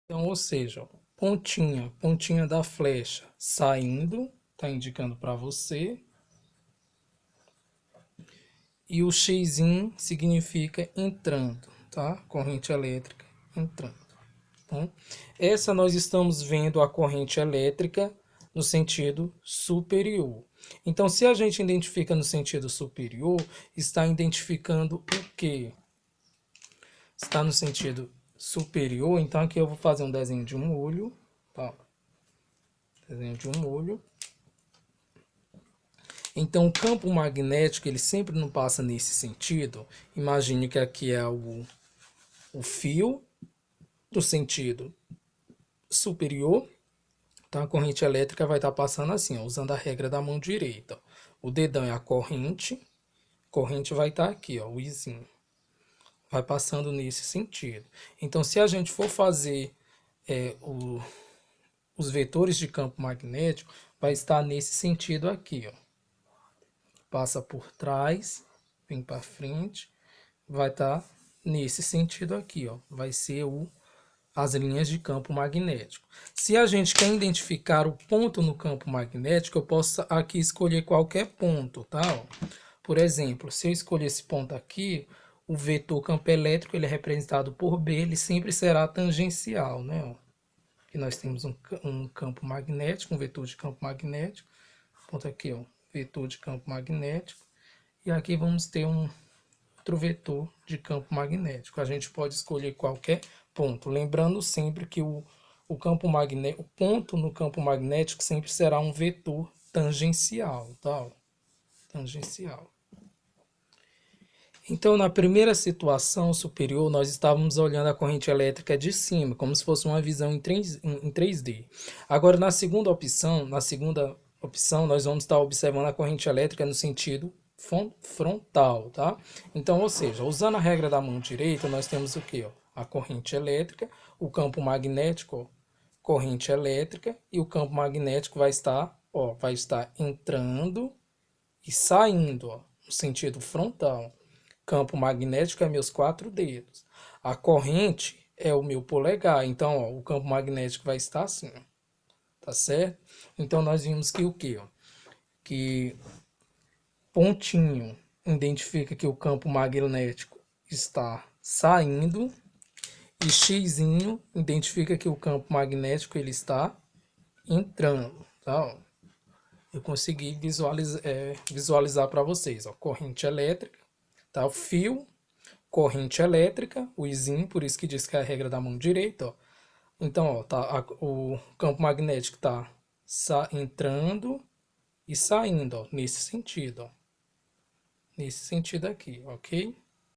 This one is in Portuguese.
Então, ou seja, ó, pontinha da flecha saindo, está indicando para você. E o X significa entrando, tá? Corrente elétrica entrando. Tá? Essa nós estamos vendo a corrente elétrica no sentido superior. Então, se a gente identifica no sentido superior, está identificando o quê? Está no sentido superior, então aqui eu vou fazer um desenho de um olho, tá? Desenho de um olho. Então, o campo magnético, ele sempre não passa nesse sentido. Imagine que aqui é o fio do sentido superior, então a corrente elétrica vai estar passando assim, ó, usando a regra da mão direita. O dedão é a corrente vai estar aqui, ó, o izinho. Vai passando nesse sentido. Então, se a gente for fazer os vetores de campo magnético, vai estar nesse sentido aqui, ó. Passa por trás, vem para frente, vai estar nesse sentido aqui, ó. Vai ser as linhas de campo magnético. Se a gente quer identificar o ponto no campo magnético, eu posso aqui escolher qualquer ponto, tá? Por exemplo, se eu escolher esse ponto aqui, o vetor campo elétrico ele é representado por B, ele sempre será tangencial, né? Aqui nós temos um campo magnético, um vetor de campo magnético. Ponto aqui, ó, vetor de campo magnético. E aqui vamos ter outro vetor de campo magnético. A gente pode escolher qualquer ponto, lembrando sempre que o campo magnético, o ponto no campo magnético sempre será um vetor tangencial, tá? Tangencial. Então, na primeira situação superior, nós estávamos olhando a corrente elétrica de cima, como se fosse uma visão em 3D. Agora, na segunda opção, nós vamos estar observando a corrente elétrica no sentido frontal, tá? Então, ou seja, usando a regra da mão direita, nós temos o quê? Ó? A corrente elétrica, o campo magnético, ó, corrente elétrica, e o campo magnético vai estar entrando e saindo, ó, no sentido frontal. Campo magnético é meus 4 dedos. A corrente é o meu polegar. Então, ó, o campo magnético vai estar assim, ó, tá certo? Então, nós vimos que o quê? Ó? Que pontinho identifica que o campo magnético está saindo e x identifica que o campo magnético ele está entrando, tá? Eu consegui visualizar para vocês, ó, corrente elétrica, tá? O fio, corrente elétrica, o izinho, por isso que diz que é a regra da mão direita, ó. Então, ó, o campo magnético está entrando e saindo, ó, nesse sentido, ó. Nesse sentido aqui, ok?